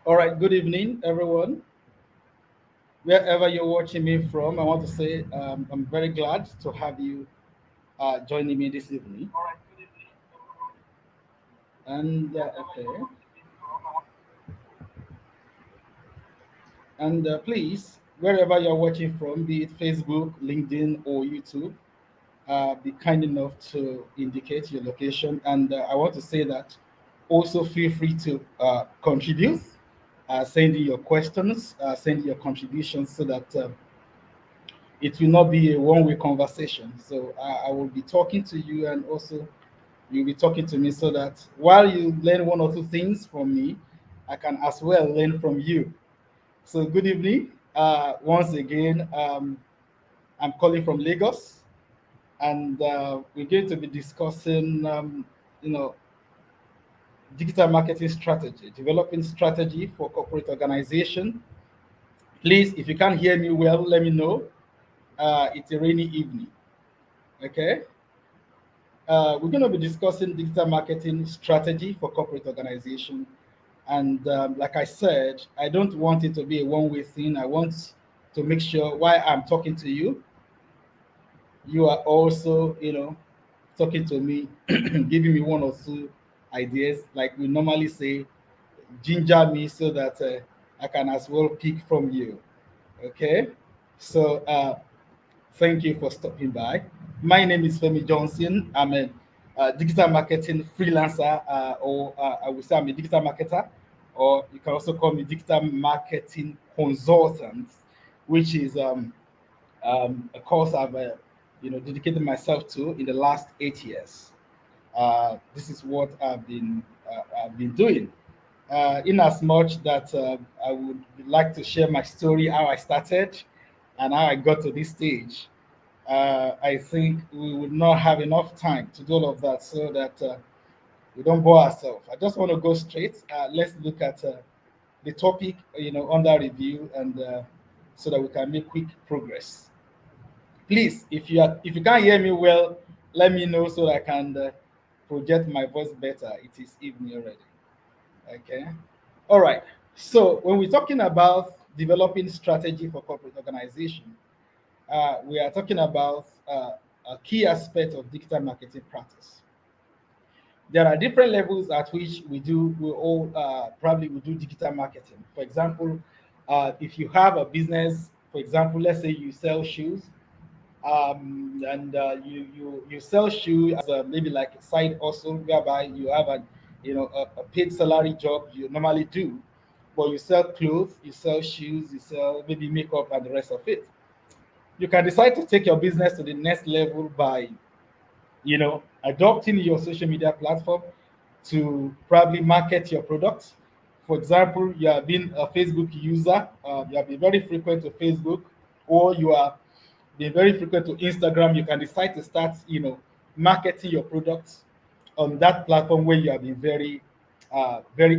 All right, good evening, everyone. Wherever you're watching me from, I want to say I'm very glad to have you joining me this evening. And okay, and please, wherever you're watching from, be it Facebook, LinkedIn, or YouTube, be kind enough to indicate your location. And I want to say that also feel free to contribute, send in your questions, send in your contributions so that it will not be a one-way conversation. So I will be talking to you, and also you'll be talking to me, so that while you learn one or two things from me, I can as well learn from you. So good evening. Once again, I'm calling from Lagos, and we're going to be discussing, you know, digital marketing strategy, developing strategy for corporate organization. Please, if you can't hear me well, let me know. It's a rainy evening. Okay. We're going to be discussing digital marketing strategy for corporate organization. And like I said, I don't want it to be a one-way thing. I want to make sure while I'm talking to you, you are also, talking to me, giving me one or two ideas, like we normally say, ginger me so that I can as well pick from you. Okay. So thank you for stopping by. My name is Femi Johnson. I'm a digital marketing freelancer, or I would say I'm a digital marketer, or you can also call me digital marketing consultant, which is a course I've dedicated myself to in the last 8 years. This is what I've been doing. In as much that I would like to share my story, how I started, and how I got to this stage. I think we would not have enough time to do all of that, so that we don't bore ourselves. I just want to go straight. Let's look at the topic, under review, and so that we can make quick progress. Please, if you can't hear me well, let me know so that I can project my voice better. It is evening already. Okay. All right. So when we're talking about developing strategy for corporate organization, we are talking about a key aspect of digital marketing practice. There are different levels at which we all probably will do digital marketing. For example, if you have a business, for example, let's say you sell shoes, and you sell shoes as maybe like a side hustle, whereby you have a paid salary job you normally do, but you sell clothes, you sell shoes, you sell maybe makeup and the rest of it. You can decide to take your business to the next level by adopting your social media platform to probably market your products. For example, you have been a Facebook user, you have been very frequent to Facebook, or you are being very frequent to Instagram. You can decide to start, marketing your products on that platform where you have been very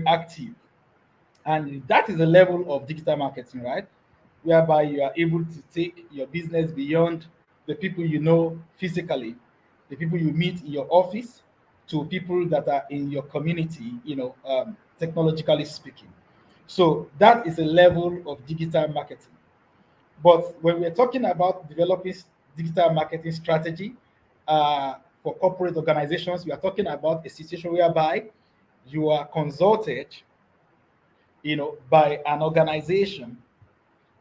active. And that is a level of digital marketing, right? Whereby you are able to take your business beyond the people you know physically, the people you meet in your office, to people that are in your community, technologically speaking. So that is a level of digital marketing. But when we're talking about developing digital marketing strategy for corporate organizations, we are talking about a situation whereby you are consulted, by an organization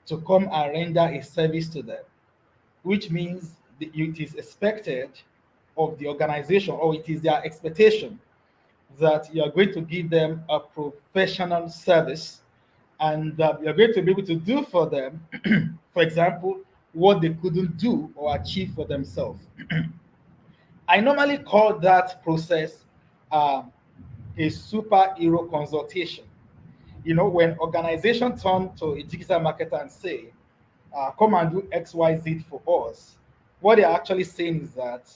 to come and render a service to them, which means it is expected of the organization, or it is their expectation, that you are going to give them a professional service, and you're going to be able to do for them, for example, what they couldn't do or achieve for themselves. I normally call that process uh, a superhero consultation. When organization turn to a digital marketer and say, come and do XYZ for us, what they're actually saying is that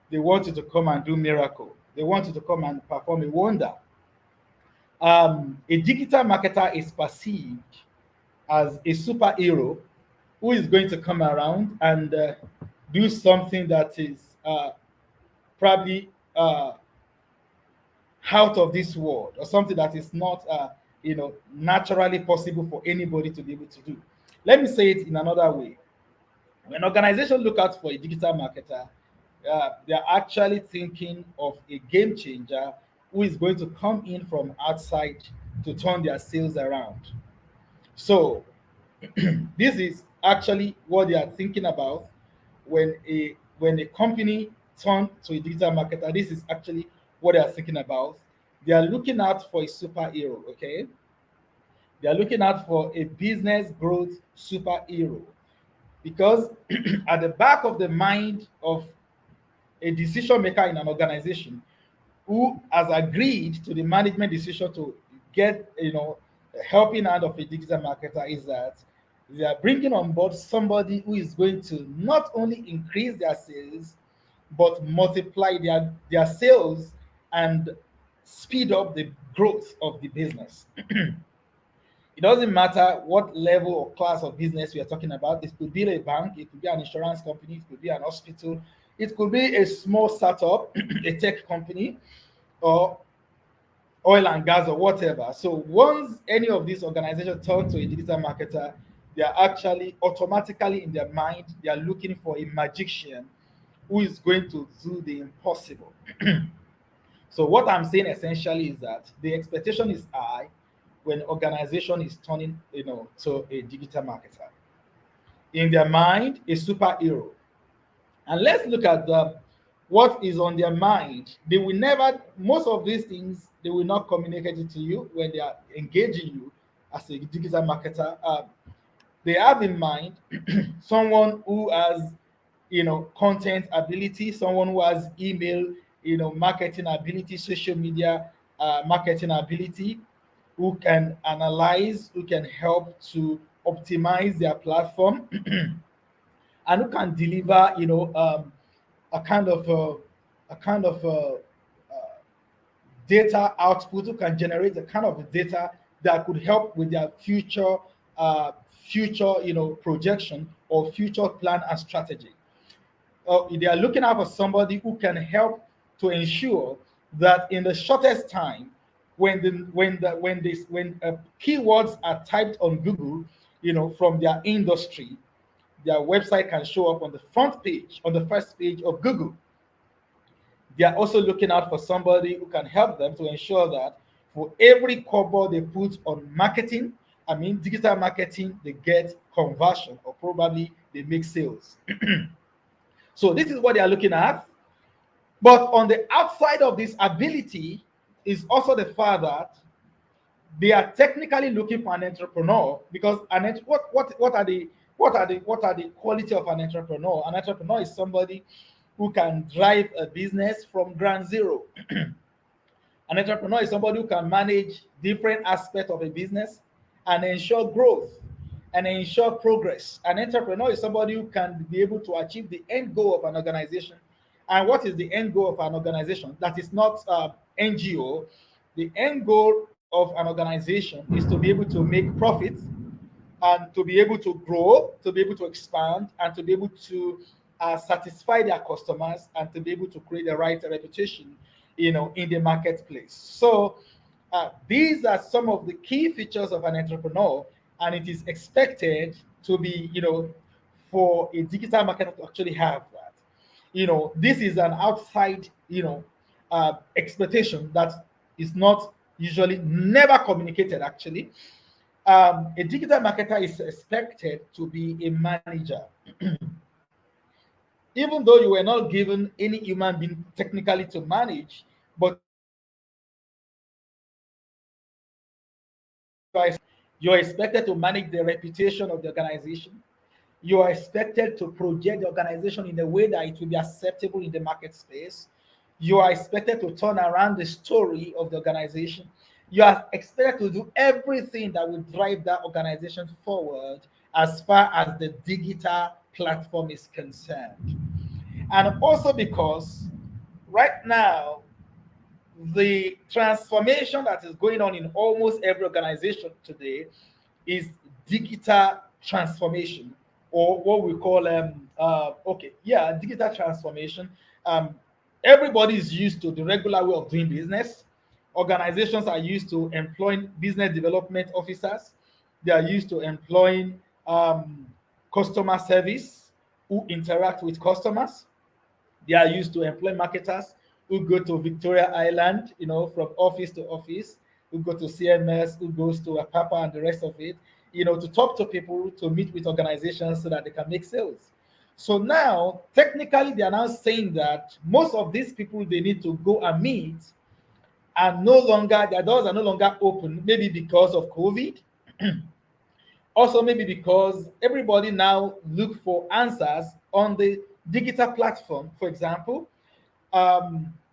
they want you to come and do miracle. They want you to come and perform a wonder. A digital marketer is perceived as a superhero who is going to come around and do something that is probably out of this world, or something that is not naturally possible for anybody to be able to do. Let me say it in another way. When organizations look out for a digital marketer, they are actually thinking of a game changer who is going to come in from outside to turn their sales around. So this is actually what they are thinking about when a company turn to a digital marketer. This is actually what they are thinking about. They are looking out for a superhero. Okay, they are looking out for a business growth superhero because at the back of the mind of a decision maker in an organization who has agreed to the management decision to get a helping hand of a digital marketer is that they are bringing on board somebody who is going to not only increase their sales but multiply their sales and speed up the growth of the business. It doesn't matter what level or class of business we are talking about. It could be a bank, it could be an insurance company, it could be an hospital, it could be a small startup, a tech company, or oil and gas or whatever. So once any of these organizations turn to a digital marketer, they are actually automatically in their mind, they are looking for a magician who is going to do the impossible. So what I'm saying essentially is that the expectation is high when organization is turning, to a digital marketer. In their mind, a superhero. And let's look at what is on their mind. They will never, most of these things, they will not communicate it to you when they are engaging you as a digital marketer. They have in mind someone who has, content ability, someone who has email, marketing ability, social media marketing ability, who can analyze, who can help to optimize their platform, and who can deliver, a kind of data output, who can generate a kind of data that could help with their uh, future, projection or future plan and strategy. They are looking out for somebody who can help to ensure that in the shortest time, when keywords are typed on Google, from their industry, their website can show up on the front page, on the first page of Google. They are also looking out for somebody who can help them to ensure that for every kobo they put on marketing, I mean digital marketing, they get conversion or probably they make sales. So this is what they are looking at. But on the outside of this ability is also the fact that they are technically looking for an entrepreneur because what are the quality of an entrepreneur? An entrepreneur is somebody who can drive a business from ground zero. An entrepreneur is somebody who can manage different aspects of a business and ensure growth and ensure progress. An entrepreneur is somebody who can be able to achieve the end goal of an organization. And what is the end goal of an organization? That is not NGO. The end goal of an organization is to be able to make profits and to be able to grow, to be able to expand, and to be able to satisfy their customers and to be able to create the right reputation, in the marketplace. So these are some of the key features of an entrepreneur, and it is expected to be, for a digital marketer to actually have that. This is an outside, expectation that is not usually never communicated actually. A digital marketer is expected to be a manager. Even though you were not given any human being technically to manage, but you're expected to manage the reputation of the organization. You are expected to project the organization in a way that it will be acceptable in the market space. You are expected to turn around the story of the organization. You are expected to do everything that will drive that organization forward as far as the digital platform is concerned. And also because right now, the transformation that is going on in almost every organization today is digital transformation, or what we call digital transformation. um Everybody is used to the regular way of doing business. Organizations are used to employing business development officers. They are used to employing customer service who interact with customers. They are used to employ marketers who go to Victoria Island, from office to office, who go to CMS, who goes to Apapa and the rest of it, to talk to people, to meet with organizations so that they can make sales. So now, technically, they are now saying that most of these people they need to go and meet are no longer, their doors are no longer open, maybe because of COVID, also maybe because everybody now look for answers on the digital platform. For example,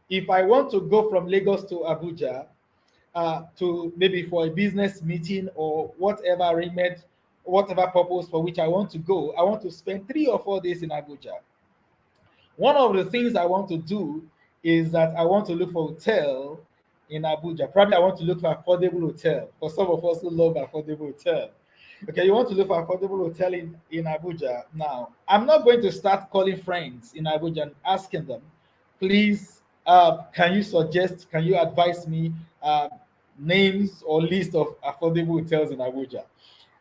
if I want to go from Lagos to Abuja, to maybe for a business meeting or whatever arrangement, whatever purpose for which I want to go, I want to spend 3 or 4 days in Abuja. One of the things I want to do is that I want to look for hotel in Abuja. Probably I want to look for affordable hotel. For some of us who love affordable hotel. Okay, you want to look for affordable hotel in Abuja. Now, I'm not going to start calling friends in Abuja and asking them, please, can you suggest, can you advise me names or list of affordable hotels in Abuja?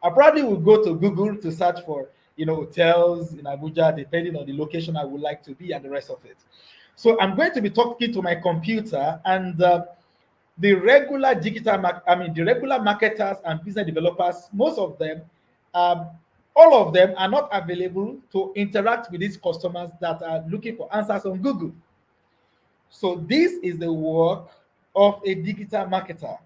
I probably will go to Google to search for hotels in Abuja, depending on the location I would like to be and the rest of it. So I'm going to be talking to my computer, and the regular marketers and business developers, most of them, um, all of them are not available to interact with these customers that are looking for answers on Google. So this is the work of a digital marketer.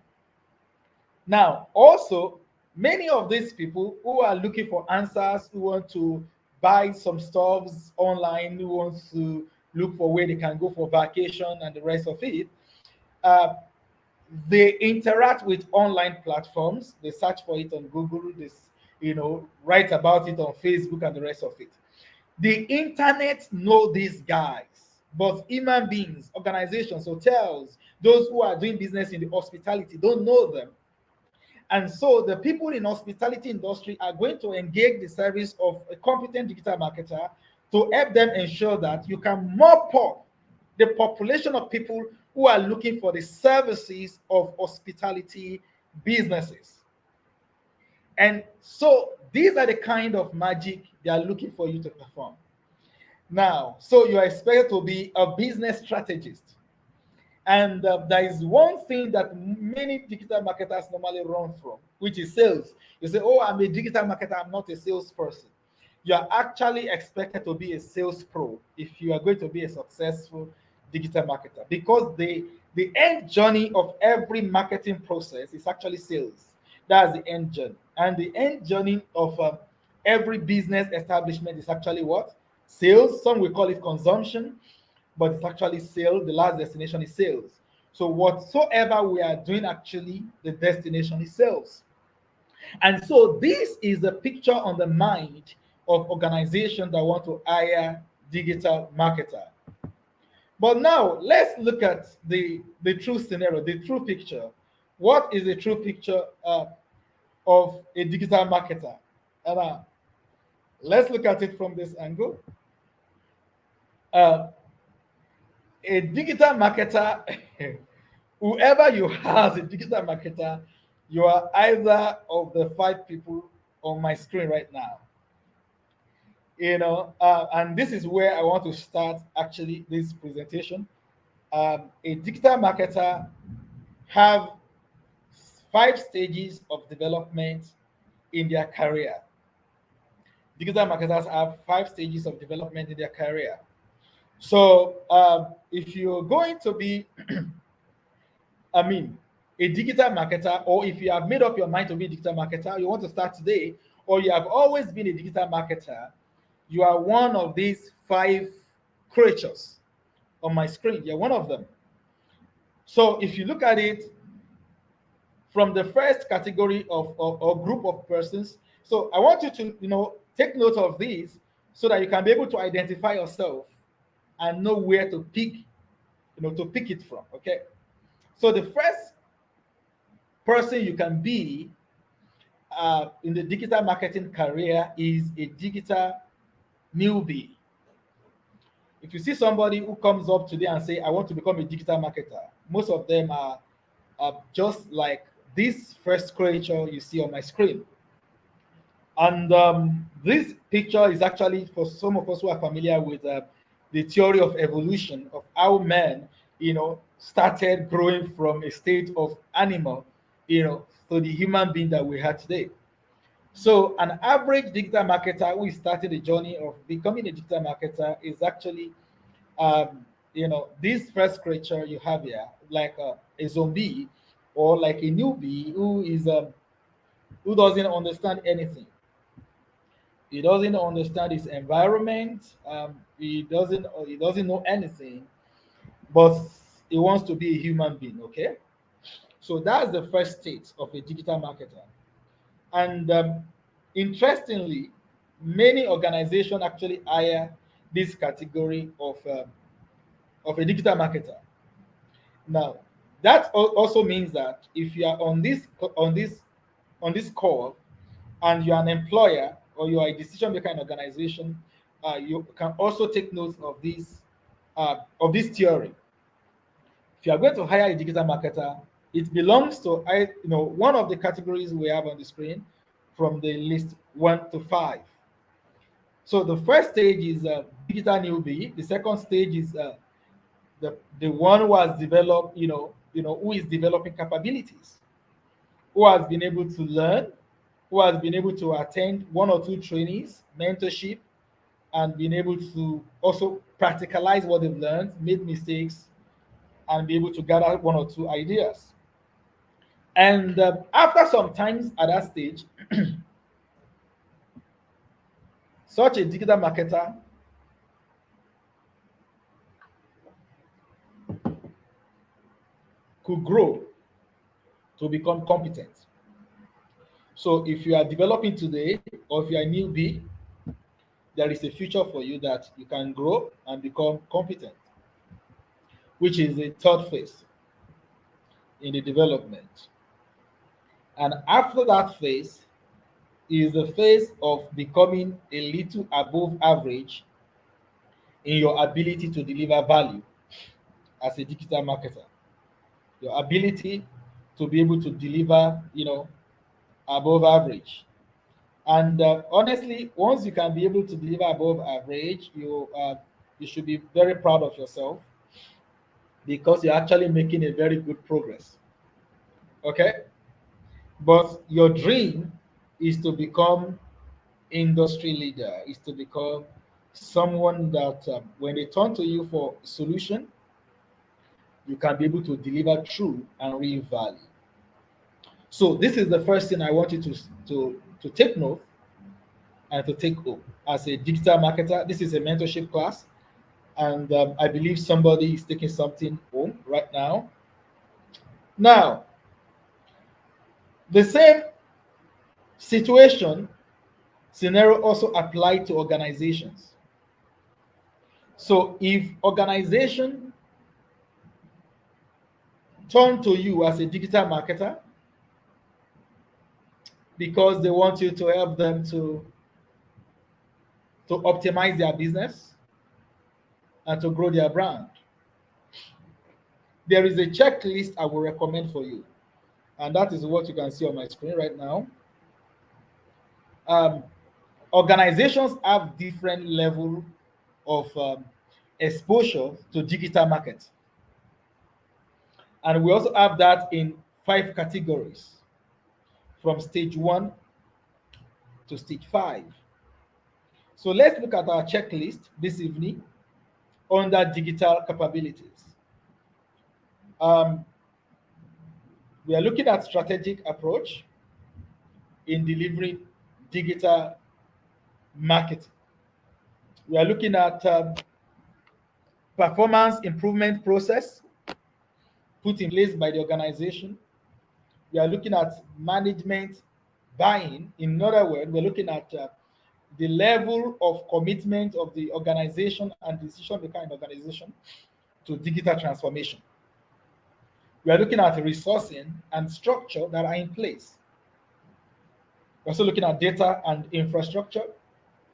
Now, also, many of these people who are looking for answers, who want to buy some stuffs online, who want to look for where they can go for vacation and the rest of it, uh, they interact with online platforms. They search for it on Google. They write about it on Facebook and the rest of it. The internet know these guys, but human beings, organizations, hotels, those who are doing business in the hospitality don't know them. And so the people in hospitality industry are going to engage the service of a competent digital marketer to help them ensure that you can mop up the population of people who are looking for the services of hospitality businesses. And so these are the kind of magic they are looking for you to perform. Now, so you are expected to be a business strategist. And there is one thing that many digital marketers normally run from, which is sales. You say, oh, I'm a digital marketer, I'm not a salesperson. You are actually expected to be a sales pro if you are going to be a successful digital marketer, because the end journey of every marketing process is actually sales. That's the end journey. And the end journey of every business establishment is actually what? Sales. Some will call it consumption, but it's actually sales. The last destination is sales. So whatsoever we are doing, actually, the destination is sales. And so this is the picture on the mind of organizations that want to hire digital marketer. But now let's look at the true scenario, the true picture. What is the true picture of a digital marketer? And let's look at it from this angle. Uh, a digital marketer, whoever you are as a digital marketer, you are either of the 5 people on my screen right now. And this is where I want to start actually this presentation. A digital marketer have 5 stages of development in their career. Digital marketers have 5 stages of development in their career. So if you're going to be, I mean, a digital marketer, or if you have made up your mind to be a digital marketer, you want to start today, or you have always been a digital marketer, you are one of these 5 creatures on my screen. You're one of them. So if you look at it from the first category of or group of persons, so I want you to take note of these so that you can be able to identify yourself and know where to pick it from. Okay. So the first person you can be in the digital marketing career is a digital newbie. If you see somebody who comes up today and say, I want to become a digital marketer, most of them are just like this first creature you see on my screen. And this picture is actually for some of us who are familiar with the theory of evolution of how man, started growing from a state of animal, to the human being that we have today. So an average digital marketer who is starting the journey of becoming a digital marketer is actually, this first creature you have here, like a zombie or like a newbie who doesn't understand anything. He doesn't understand his environment. He doesn't know anything, but he wants to be a human being. Okay, so that's the first state of a digital marketer. And interestingly, many organizations actually hire this category of a digital marketer. Now, that also means that if you are on this call and you're an employer or you are a decision maker in organization, you can also take notes of this theory. If you are going to hire a digital marketer, it belongs to one of the categories we have on the screen from the list 1 to 5. So the first stage is digital newbie. The second stage is the one who has developed, who is developing capabilities, who has been able to learn, who has been able to attend one or two trainings, mentorship, and been able to also practicalize what they've learned, made mistakes, and be able to gather one or two ideas. And after some times at that stage, such a digital marketer could grow to become competent. So if you are developing today, or if you are a newbie, there is a future for you that you can grow and become competent, which is the third phase in the development. And after that phase is the phase of becoming a little above average in your ability to deliver value as a digital marketer. Your ability to be able to deliver, above average. And honestly, once you can be able to deliver above average, you should be very proud of yourself because you're actually making a very good progress. Okay, but your dream is to become industry leader, is to become someone that when they turn to you for solution, you can be able to deliver true and real value. So this is the first thing I want you to take note and to take home as a digital marketer. This is a mentorship class, and I believe somebody is taking something home right now. Now, the same situation scenario also applied to organizations. So if organization turn to you as a digital marketer because they want you to help them to optimize their business and to grow their brand, there is a checklist I will recommend for you, and that is what you can see on my screen right now. Um, Organizations have different level of exposure to digital market, and we also have that in 5 categories from stage 1 to stage 5. So let's look at our checklist this evening under digital capabilities. Um, we are looking at strategic approach in delivering digital marketing. We are looking at performance improvement process put in place by the organization. We are looking at management buy-in. In other words, we're looking at the level of commitment of the organization and decision maker in the organization to digital transformation. We are looking at resourcing and structure that are in place. We're also looking at data and infrastructure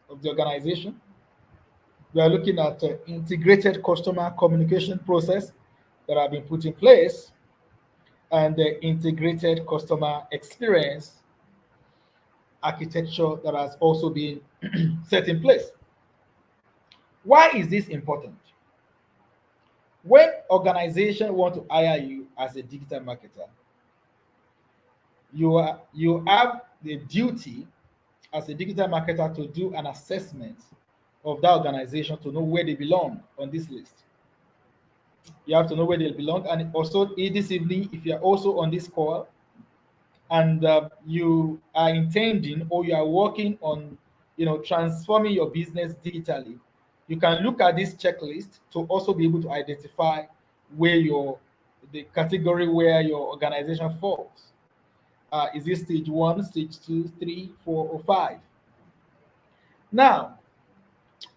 of the organization. We are looking at integrated customer communication process that have been put in place. and the integrated customer experience architecture that has also been set in place. Why is this important? When organizations want to hire you as a digital marketer, you have the duty as a digital marketer to do an assessment of that organization to know where they belong on this list. You have to know where they belong, and also this evening, if you are also on this call and you are intending or you are working on, transforming your business digitally, you can look at this checklist to also be able to identify where your the category where your organization falls. Is it stage one, stage two, three, four, or five? Now,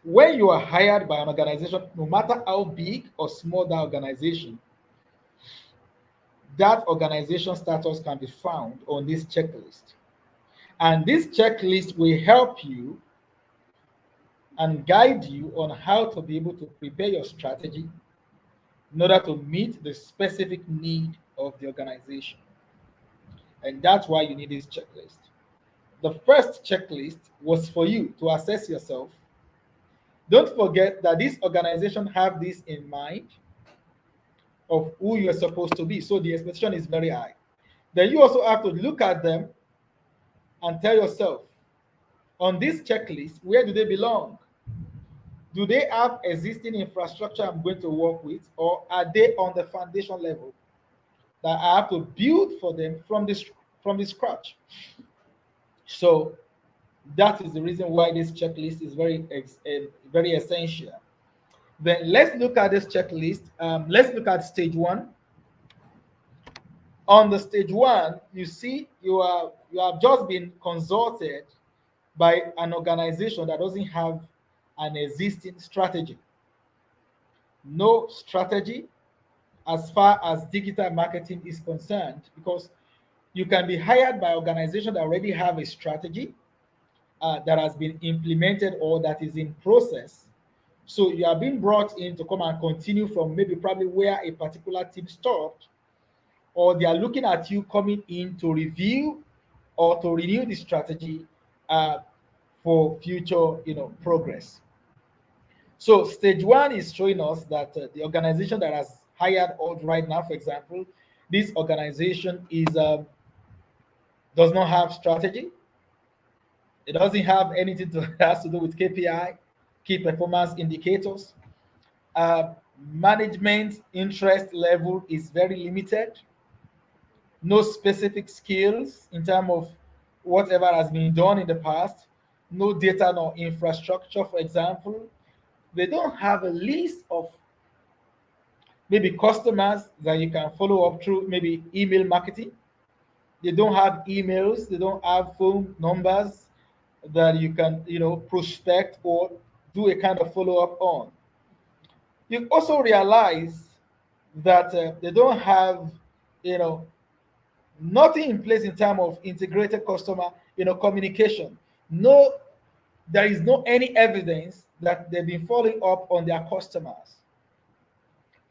when you are hired by an organization, no matter how big or small that organization status can be found on this checklist. And this checklist will help you and guide you on how to be able to prepare your strategy in order to meet the specific need of the organization. And that's why you need this checklist. The first checklist was for you to assess yourself. Don't forget that this organization have this in mind of who you're supposed to be. So the expectation is very high. Then you also have to look at them and tell yourself, on this checklist, where do they belong? Do they have existing infrastructure I'm going to work with, or are they on the foundation level that I have to build for them from the scratch? So that is the reason why this checklist is very essential. Then let's look at this checklist. Let's look at stage one. On the stage one, you see you have just been consulted by an organization that doesn't have an existing strategy. No strategy as far as digital marketing is concerned, because you can be hired by organizations that already have a strategy that has been implemented or that is in process. So you are being brought in to come and continue from maybe probably where a particular team stopped, or they are looking at you coming in to review or to renew the strategy uh, for future, progress. So stage one is showing us that the organization that has hired us right now, for example, this organization is does not have strategy. It doesn't have anything to has to do with KPI, key performance indicators. Uh, Management interest level is very limited. No specific skills in terms of whatever has been done in the past. No data nor infrastructure, for example. They don't have a list of maybe customers that you can follow up through maybe email marketing. They don't have emails, they don't have phone numbers that you can, prospect or do a kind of follow up on. You also realize that they don't have, you know, nothing in place in terms of integrated customer, communication. No, there is no any evidence that they've been following up on their customers.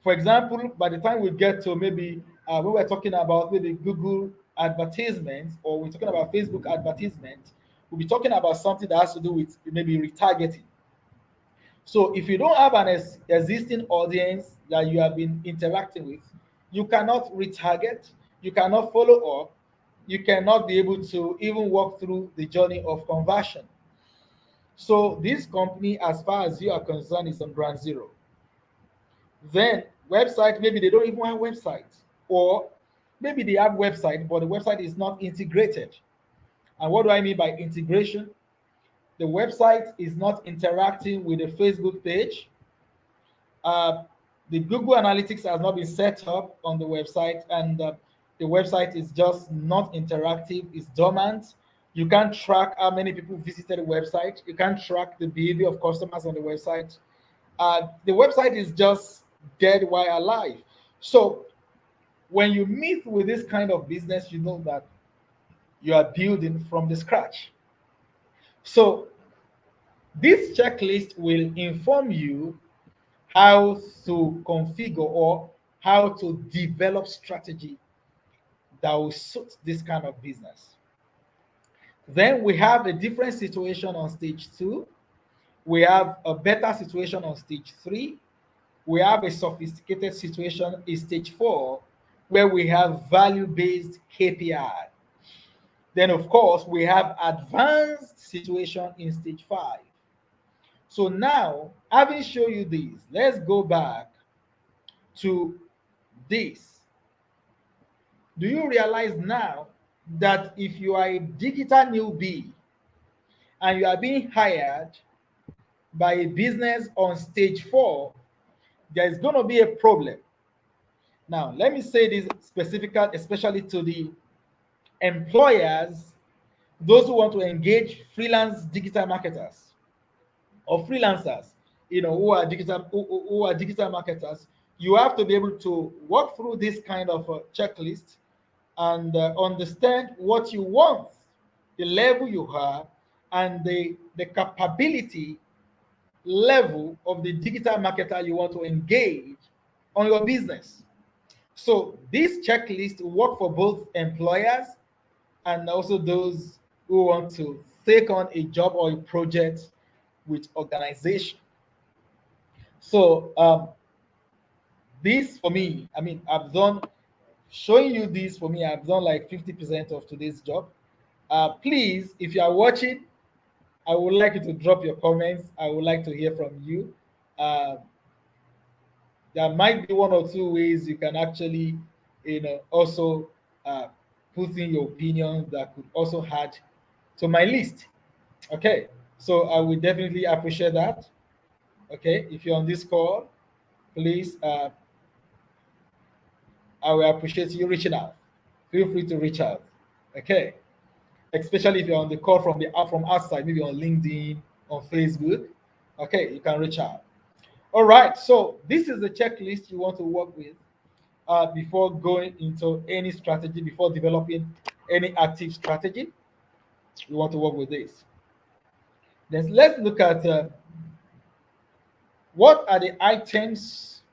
For example, by the time we get to maybe we were talking about maybe Google advertisements or we're talking about Facebook advertisements, we'll be talking about something that has to do with maybe retargeting. So if you don't have an existing audience that you have been interacting with, you cannot retarget, you cannot follow up, you cannot be able to even walk through the journey of conversion. So this company, as far as you are concerned, is on ground zero. Then website, maybe they don't even have websites, or maybe they have website, but the website is not integrated. And what do I mean by integration? The website is not interacting with the Facebook page. Uh, the Google Analytics has not been set up on the website, and the website is just not interactive, it's dormant. You can't track how many people visited the website, you can't track the behavior of customers on the website. The website is just dead while alive. So when you meet with this kind of business, you know that you are building from the scratch. So this checklist will inform you how to configure or how to develop strategy that will suit this kind of business. Then we have a different situation on stage two. We have a better situation on stage three. We have a sophisticated situation in stage four, where we have value based KPI. Then, of course, we have advanced situation in stage five. So now, having shown you this, let's go back to this. Do you realize now that if you are a digital newbie and you are being hired by a business on stage four, there is going to be a problem? Now, let me say this specifically, especially to the employers, those who want to engage freelance digital marketers or freelancers, who are digital marketers. You have to be able to walk through this kind of checklist and understand what you want, the level you have, and the capability level of the digital marketer you want to engage on your business. So this checklist will work for both employers and also those who want to take on a job or a project with organization. So this for me, I mean, I've done showing you this for me. I've done like 50% of today's job. Please, if you are watching, I would like you to drop your comments. I would like to hear from you. Uh, there might be one or two ways you can actually, also uh, put in your opinion that could also add to my list. Okay, so I would definitely appreciate that. Okay, if you're on this call, please, I will appreciate you reaching out. Feel free to reach out. Okay, especially if you're on the call from outside, maybe on LinkedIn, on Facebook. Okay, you can reach out. All right, so this is the checklist you want to work with before going into any strategy, before developing any active strategy. You want to work with this. Then let's look at what are the items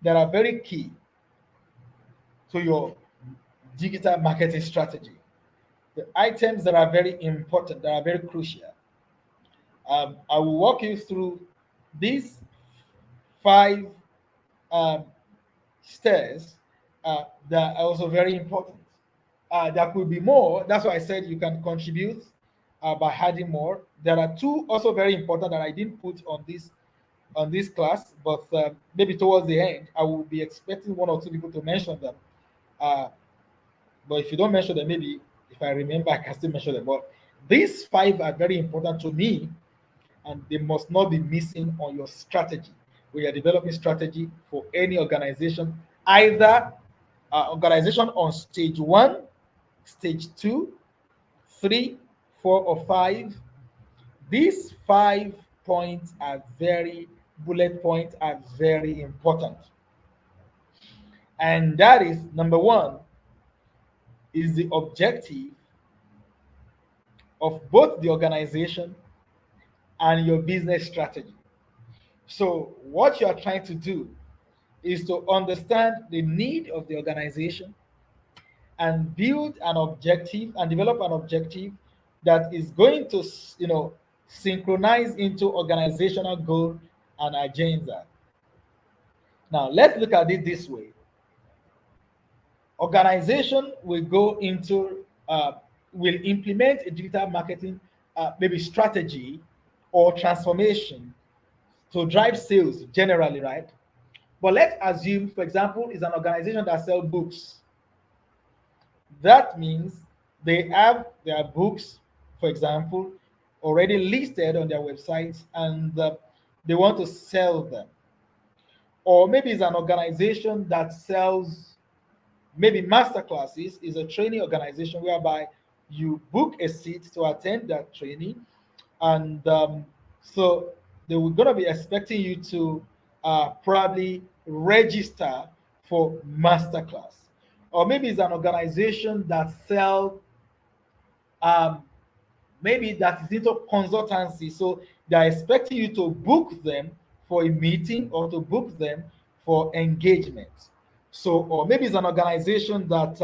that are very key to your digital marketing strategy. The items that are very important, that are very crucial. I will walk you through these five um, stairs that are also very important. There could be more. That's why I said you can contribute by adding more. There are two also very important that I didn't put on this class, but maybe towards the end, I will be expecting one or two people to mention them. Uh, but if you don't mention them, maybe if I remember, I can still mention them. But these five are very important to me, and they must not be missing on your strategy. We are developing strategy for any organization, either organization on stage one, stage two, three, four, or five. These 5 points are very bullet points are very important. And that is number one is the objective of both the organization and your business strategy. So what you are trying to do is to understand the need of the organization and build an objective and develop an objective that is going to synchronize into organizational goal and agenda. Now let's look at it this way. Organization will go into will implement a digital marketing maybe strategy or transformation to drive sales generally, right? But let's assume, for example, is an organization that sells books. That means they have their books, for example, already listed on their websites, and they want to sell them. Or maybe it's an organization that sells maybe Masterclasses is a training organization whereby you book a seat to attend that training, and so they were going to be expecting you to probably register for Masterclass. Or maybe it's an organization that sells um, maybe that is into consultancy. So they are expecting you to book them for a meeting or to book them for engagement. So, or maybe it's an organization that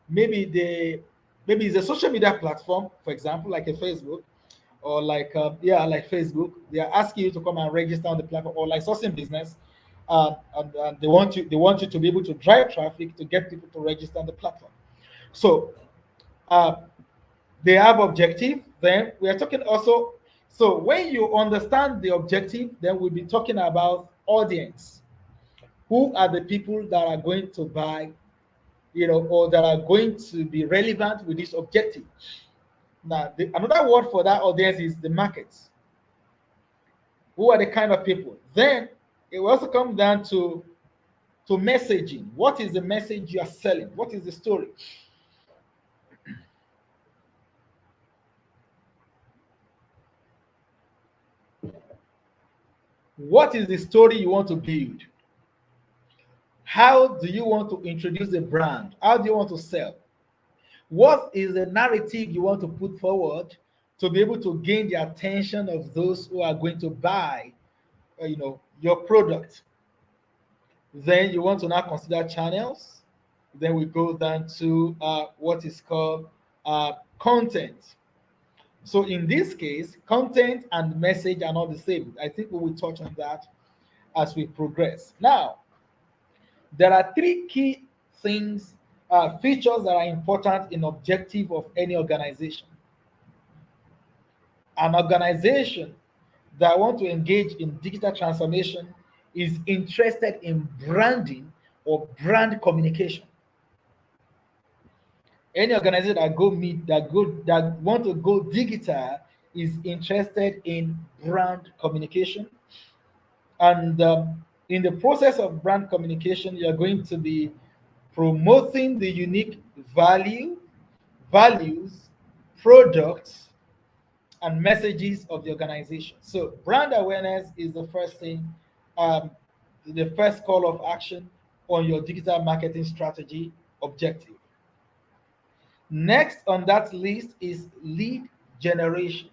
maybe maybe it's a social media platform, for example, like a Facebook, or like like Facebook. They are asking you to come and register on the platform, or like sourcing business. And they want you to be able to drive traffic to get people to register on the platform. So uh, they have objective. Then we are talking also. So when you understand the objective, then we'll be talking about audience. Who are the people that are going to buy, or that are going to be relevant with this objective? Now, another word for that audience is the market. Who are the kind of people? Then it will also come down to messaging. What is the message you are selling? What is the story? What is the story you want to build? How do you want to introduce the brand? How do you want to sell? What is the narrative you want to put forward to be able to gain the attention of those who are going to buy, your product? Then you want to now consider channels. Then we go down to what is called content. So in this case, content and message are not the same. I think we will touch on that as we progress. Now, there are three key things, features that are important in objective of any organization. An organization that want to engage in digital transformation is interested in branding or brand communication. Any organization that want to go digital is interested in brand communication. And in the process of brand communication, you're going to be promoting the unique values, products, and messages of the organization. So, brand awareness is the first thing, um, the first call of action on your digital marketing strategy objective. Next on that list is lead generation.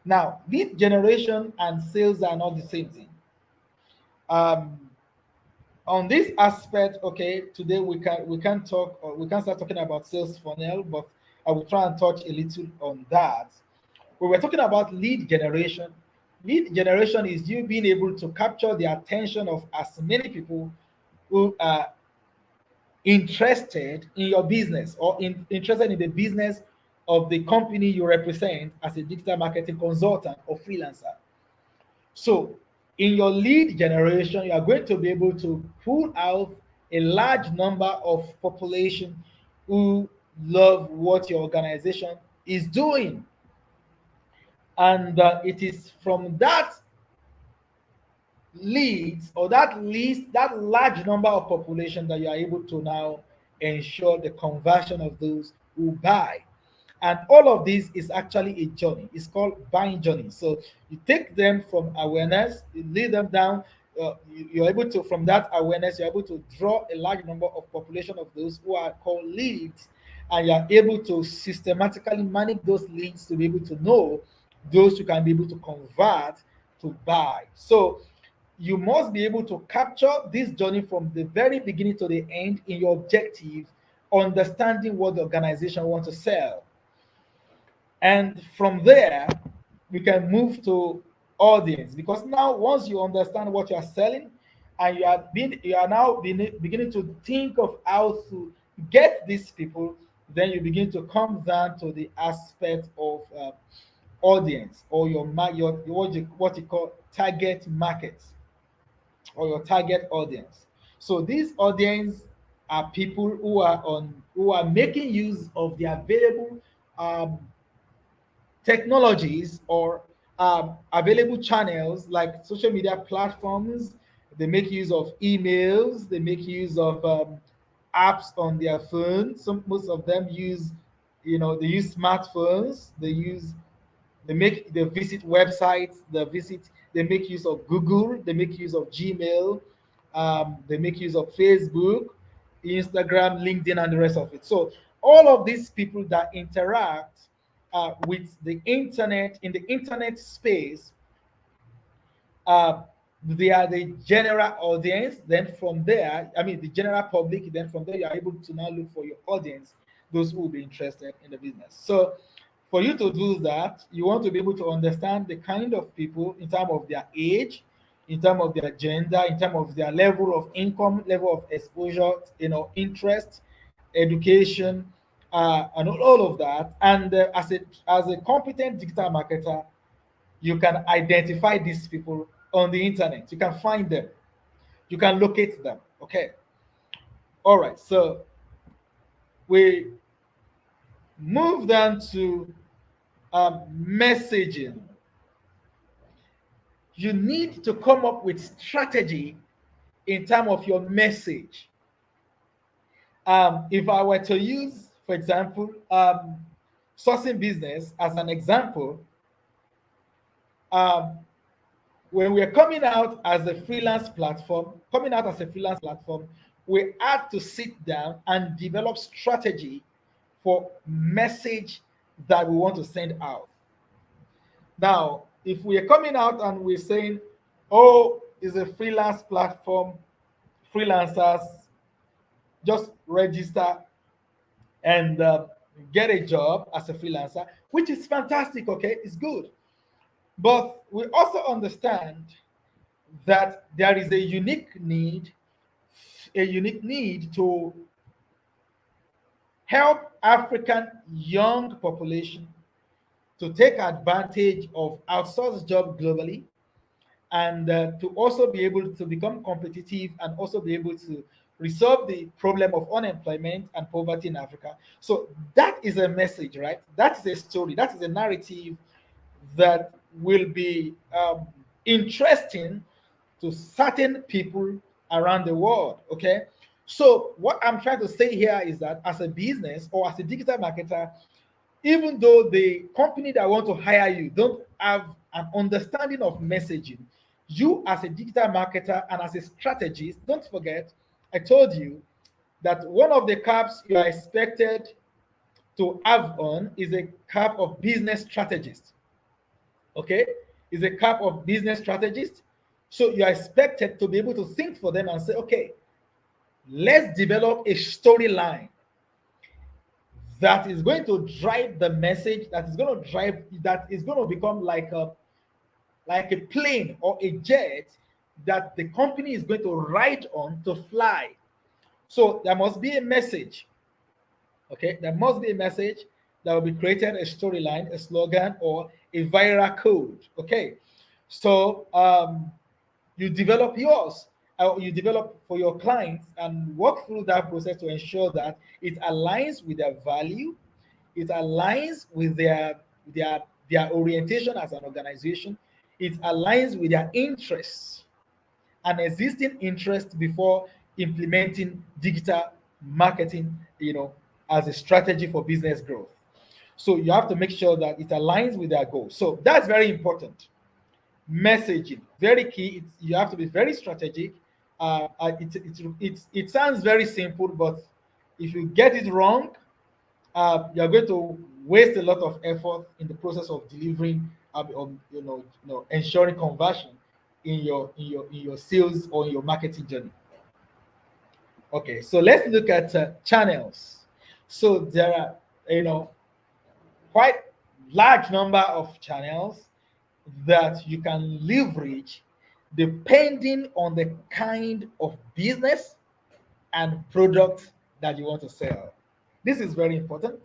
Now, lead generation and sales are not the same thing. Um, on this aspect, okay, today we can talk, or we can start talking about sales funnel, but I will try and touch a little on that. We were talking about lead generation. Lead generation is you being able to capture the attention of as many people who are interested in your business, or interested in the business of the company you represent as a digital marketing consultant or freelancer. So, in your lead generation, you are going to be able to pull out a large number of population who love what your organization is doing. And it is from that leads, or that list, that large number of population, that you are able to now ensure the conversion of those who buy. And all of this is actually a journey. It's called buying journey. So you take them from awareness, you lead them down. You're able to, from that awareness, you're able to draw a large number of population of those who are called leads, and you're able to systematically manage those leads to be able to know those you can be able to convert to buy. So you must be able to capture this journey from the very beginning to the end in your objective, understanding what the organization wants to sell. And from there, we can move to audience, because now once you understand what you are selling, and you are now beginning to think of how to get these people, then you begin to come down to the aspect of audience, or your what you call target market, or your target audience. So these audience are people who are making use of the available um, technologies, or available channels like social media platforms. They make use of emails, they make use of apps on their phones. Most of them use, they use smartphones, they visit websites, they make use of Google, they make use of Gmail, they make use of Facebook, Instagram, LinkedIn, and the rest of it. So all of these people that interact with the internet, in the internet space, uh, They are the general audience. Then from there, I mean the general public. Then from there, you are able to now look for your audience, those who will be interested in the business. So for you to do that, you want to be able to understand the kind of people in terms of their age, in terms of their gender, in terms of their level of income, level of exposure, interest, education, and all of that. And as a competent digital marketer, you can identify these people on the internet. You can find them. You can locate them. Okay. All right. So we move down to messaging. You need to come up with strategy in terms of your message. If I were to use, for example, sourcing business as an example, um, when we're coming out as a freelance platform, we had to sit down and develop strategy for message that we want to send out. Now, if we are coming out and we're saying, oh, it's a freelance platform, freelancers, just register and get a job as a freelancer, which is fantastic, okay, it's good. But we also understand that there is a unique need to help African young population to take advantage of outsourced job globally, and to also be able to become competitive and also be able to resolve the problem of unemployment and poverty in Africa. So that is a message, right? That is a story. That is a narrative that will be interesting to certain people around the world. Okay. So what I'm trying to say here is that as a business or as a digital marketer, even though the company that want to hire you don't have an understanding of messaging, you as a digital marketer and as a strategist, don't forget, I told you that one of the caps you are expected to have on is a cap of business strategist. Okay, is a cap of business strategist. So you are expected to be able to think for them and say, okay, let's develop a storyline that is going to drive the message, that is going to become like a plane or a jet that the company is going to ride on to fly. So there must be a message. Okay, there must be a message that will be created, a storyline, a slogan, or a viral code. Okay, so you develop yours, you develop for your clients and work through that process to ensure that it aligns with their value, it aligns with their orientation as an organization, it aligns with their interests, an existing interest before implementing digital marketing, as a strategy for business growth. So you have to make sure that it aligns with their goals. So that's very important. Messaging, very key. You have to be very strategic. It sounds very simple, but if you get it wrong, you're going to waste a lot of effort in the process of delivering, ensuring conversion in your sales or in your marketing journey. Okay, so let's look at channels. So there are, quite large number of channels that you can leverage depending on the kind of business and product that you want to sell. This is very important.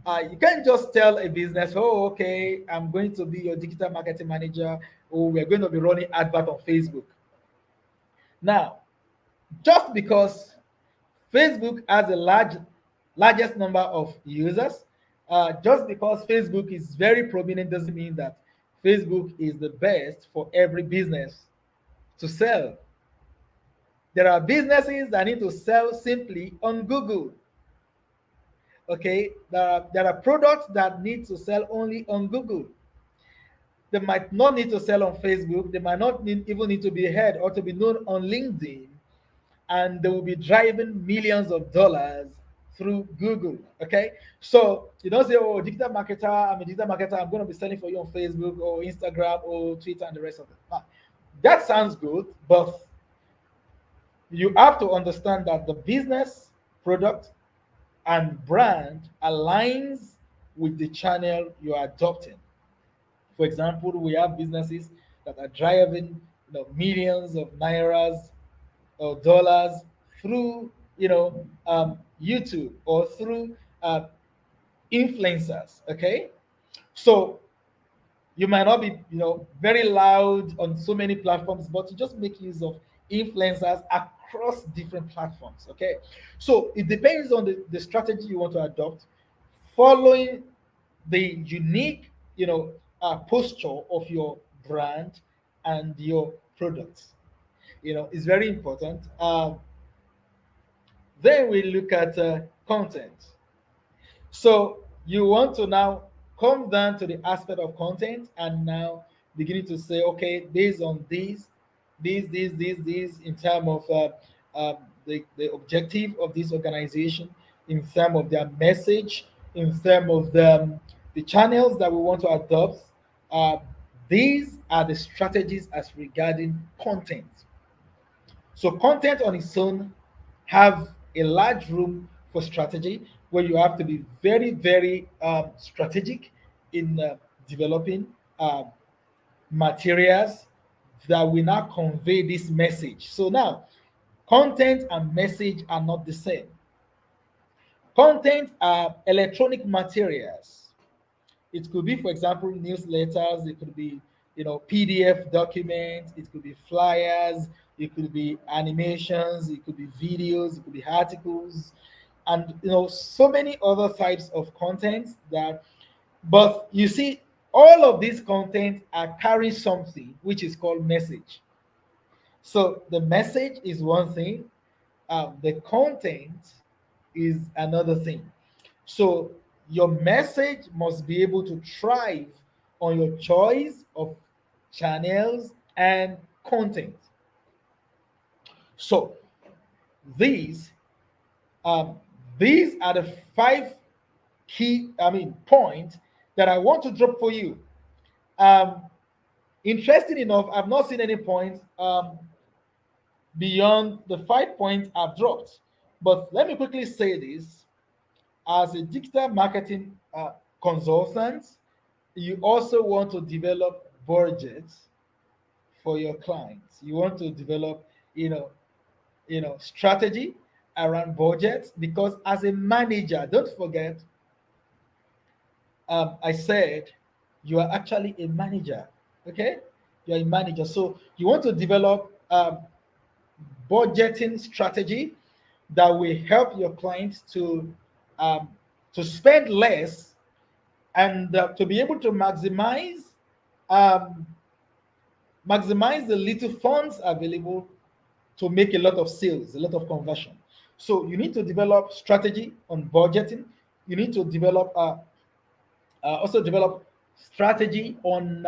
You can't just tell a business, oh, okay, I'm going to be your digital marketing manager, or we're going to be running advert on Facebook. Now, just because Facebook has a largest number of users, just because Facebook is very prominent doesn't mean that Facebook is the best for every business to sell. There are businesses that need to sell simply on Google. Okay, there are products that need to sell only on Google. They might not need to sell on Facebook. They might not even need to be heard or to be known on LinkedIn, and they will be driving millions of dollars through Google. Okay, so you don't say, "Oh, digital marketer, I'm a digital marketer. I'm going to be selling for you on Facebook or Instagram or Twitter and the rest of it." That sounds good, but you have to understand that the business, product, and brand aligns with the channel you are adopting. For example, we have businesses that are driving millions of nairas or dollars through YouTube or through uh, influencers. Okay, so you might not be very loud on so many platforms, but you just make use of influencers across different platforms. Okay, so it depends on the strategy you want to adopt, following the unique posture of your brand and your products. It's very important. Then we look at content. So you want to now come down to the aspect of content and now beginning to say, okay, based on these, in terms of the objective of this organization, in terms of their message, in terms of the channels that we want to adopt. Uh, these are the strategies as regarding content. So content on its own have a large room for strategy where you have to be very, very strategic in developing uh, materials that will now convey this message. So now, content and message are not the same. Content are electronic materials. It could be, for example, newsletters. It could be, PDF documents. It could be flyers. It could be animations. It could be videos. It could be articles, and so many other types of content that. But you see, all of these content are carrying something which is called message. So the message is one thing. The content is another thing. So your message must be able to thrive on your choice of channels and content. So these um, these are the five key, points that I want to drop for you. Um, Interesting enough, I've not seen any points beyond the 5 points I've dropped. But let me quickly say this: as a digital marketing consultant, you also want to develop budgets for your clients. You want to develop, strategy around budgets, because as a manager, don't forget, I said you are actually a manager. Okay, you're a manager, so you want to develop budgeting strategy that will help your clients um, to spend less and to be able to um, maximize the little funds available to make a lot of sales, a lot of conversion. So you need to develop strategy on budgeting. You need to develop also develop strategy on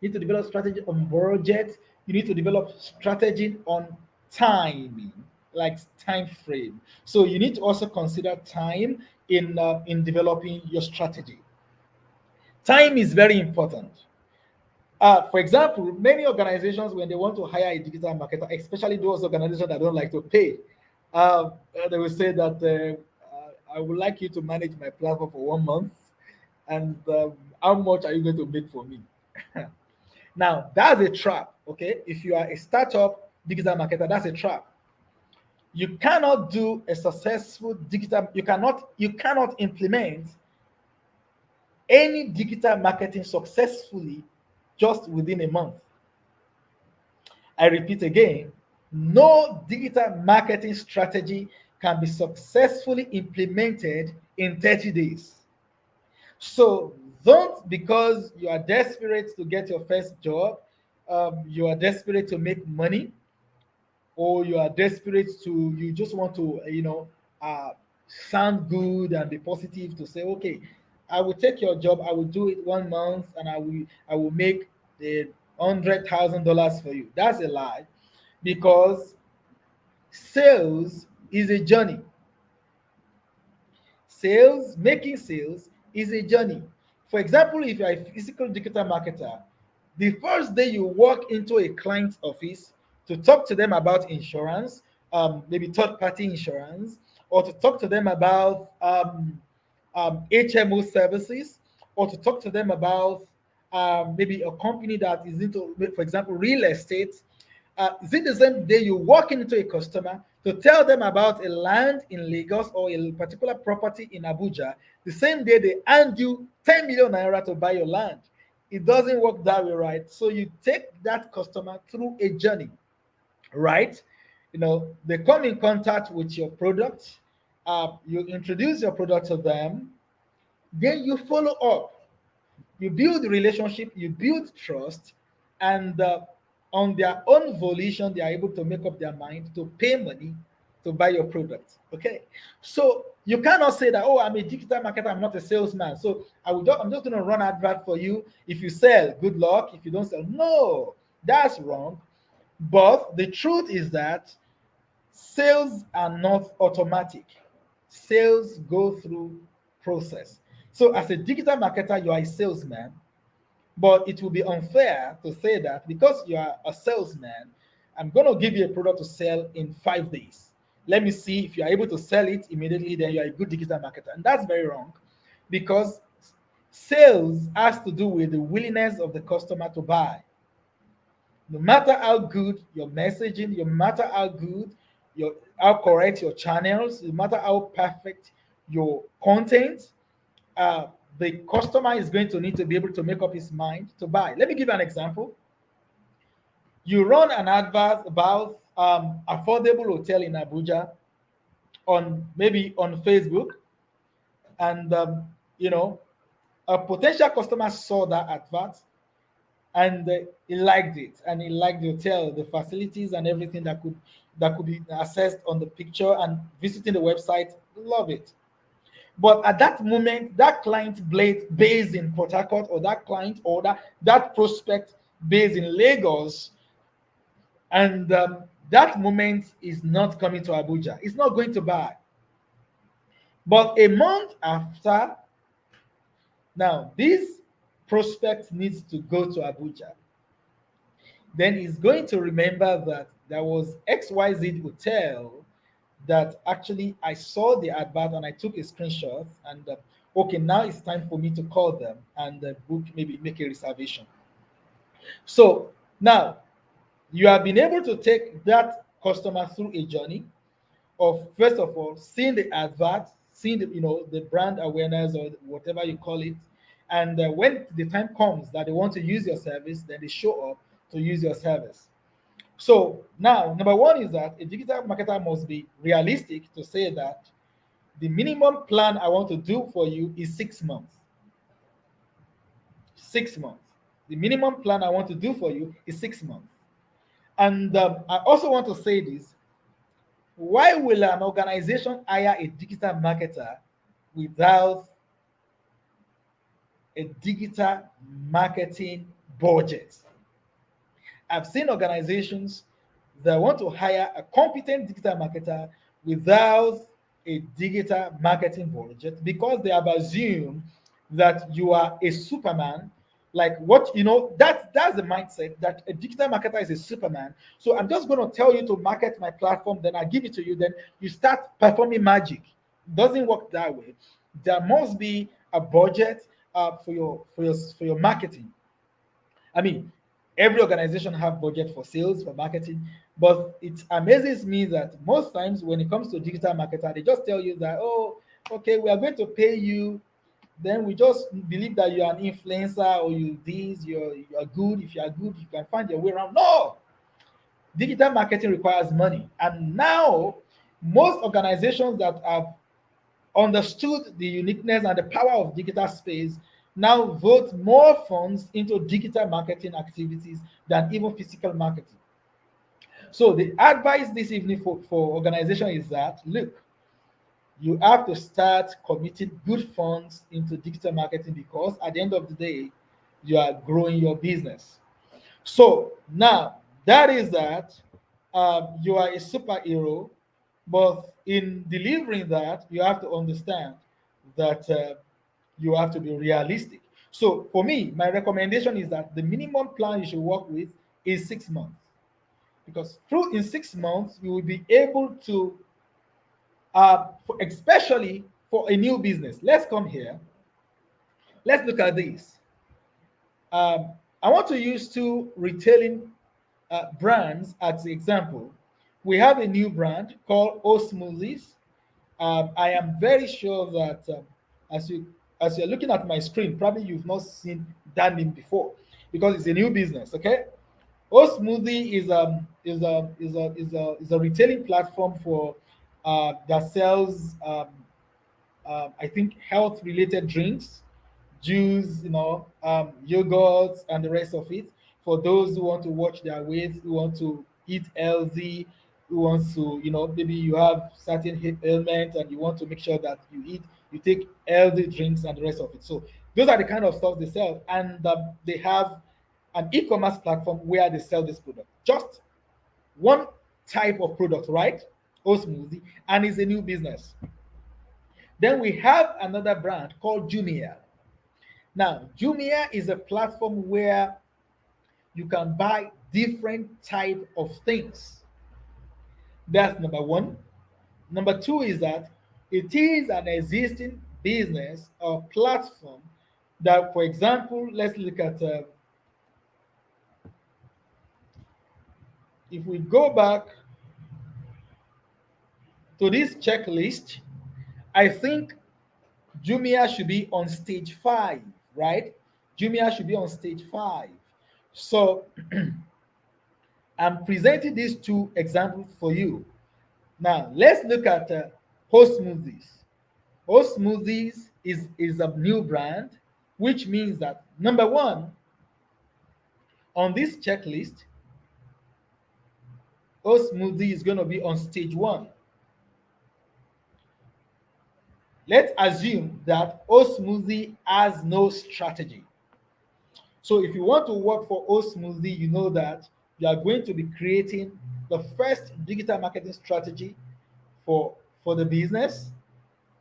you need to develop strategy on budget. You need to develop strategy on timing, like time frame. So you need to also consider time in developing your strategy. Time is very important. For example, many organizations, when they want to hire a digital marketer, especially those organizations that don't like to pay, they will say that I would like you to manage my platform for 1 month, and how much are you going to make for me? Now, that's a trap. Okay, if you are a startup digital marketer, that's a trap. You cannot do a successful digital. You cannot implement any digital marketing successfully just within a month. I repeat again, no digital marketing strategy can be successfully implemented in 30 days. So don't, because you are desperate to get your first job, you are desperate to make money, or you are desperate to, you just want to, sound good and be positive to say, okay, I will take your job, I will do it 1 month, and I will make the $100,000 for you. That's a lie, because sales is a journey. Making sales is a journey. For example, if you're a physical digital marketer, The first day you walk into a client's office to talk to them about insurance, maybe third party insurance, or to talk to them about HMO services, or to talk to them about maybe a company that is into, for example, real estate. Is it the same day you walk into a customer to tell them about a land in Lagos or a particular property in Abuja, the same day they hand you 10 million naira to buy your land? It doesn't work that way, right? So you take that customer through a journey, right? They come in contact with your product, you introduce your product to them, then you follow up, you build relationship, you build trust, and on their own volition, they are able to make up their mind to pay money to buy your product. Okay, so you cannot say that, oh, I'm a digital marketer, I'm not a salesman, so I'm just going to run advert for you. If you sell, good luck. If you don't sell, no, that's wrong. But the truth is that sales are not automatic. Sales go through process. So as a digital marketer, you are a salesman, but it will be unfair to say that because you are a salesman, I'm going to give you a product to sell in 5 days. Let me see if you are able to sell it immediately, then you are a good digital marketer. And that's very wrong, because sales has to do with the willingness of the customer to buy. No matter how good your messaging, no matter how good how correct your channels, no matter how perfect your content, uh, the customer is going to need to be able to make up his mind to buy. Let me give you an example. You run an advert about affordable hotel in Abuja on maybe on Facebook, and a potential customer saw that advert, and he liked it, and he liked the hotel, the facilities, and everything that could be accessed on the picture, and visiting the website. Love it. But at that moment, that client based in Port Harcourt, or that client, or that prospect based in Lagos, and that moment is not coming to Abuja. It's not going to buy. But a month after, now this prospect needs to go to Abuja. Then he's going to remember that there was XYZ hotel that actually I saw the advert and I took a screenshot, and okay, now it's time for me to call them and book, maybe make a reservation. So now you have been able to take that customer through a journey of, first of all, seeing the advert, seeing the brand awareness, or whatever you call it, and when the time comes that they want to use your service, then they show up to use your service. So now, number one is that a digital marketer must be realistic to say that the minimum plan I want to do for you is 6 months. 6 months. The minimum plan I want to do for you is 6 months. And I also want to say this: why will an organization hire a digital marketer without a digital marketing budget? I've seen organizations that want to hire a competent digital marketer without a digital marketing budget, because they have assumed that you are a superman. Like, what, that's the mindset that a digital marketer is a superman. So I'm just going to tell you to market my platform, then I give it to you, then you start performing magic. It doesn't work that way. There must be a budget for your marketing. I mean, every organization have budget for sales, for marketing, but it amazes me that most times when it comes to digital marketer, they just tell you that, oh, okay, we are going to pay you. Then we just believe that you're an influencer, or you're good. If you are good, you can find your way around. No, digital marketing requires money, and now most organizations that have understood the uniqueness and the power of digital space now vote more funds into digital marketing activities than even physical marketing. So the advice this evening for organization is that, look, you have to start committing good funds into digital marketing, because at the end of the day, you are growing your business. So now that is that, you are a superhero, but in delivering that, you have to understand that you have to be realistic. So for me, my recommendation is that the minimum plan you should work with is 6 months, because through in 6 months you will be able to, especially for a new business. Let's come here. Let's look at this. Um, I want to use two retailing brands as the example. We have a new brand called O Smoothies. I am very sure that as you as you're looking at my screen, probably you've not seen that name before because it's a new business. Okay, O Smoothie is a retailing platform for that sells I think health related drinks, juice, yogurts, and the rest of it. For those who want to watch their weight, who want to eat healthy, who wants to, maybe you have certain ailment and you want to make sure that you take healthy drinks and the rest of it. So those are the kind of stuff they sell, and they have an e-commerce platform where they sell this product. Just one type of product, right? O Smoothie, and it's a new business. Then we have another brand called Jumia. Now, Jumia is a platform where you can buy different type of things. That's number one. Number two is that it is an existing business or platform that, for example, let's look at if we go back to this checklist, I think Jumia should be on stage 5, right? Jumia should be on stage 5. So I'm presenting these two examples for you. Now, let's look at Post Smoothies. Post Smoothies is a new brand, which means that number one, on this checklist, Post Smoothie is going to be on stage 1. Let's assume that O Smoothie has no strategy. So if you want to work for O Smoothie, you know that you are going to be creating the first digital marketing strategy for the business,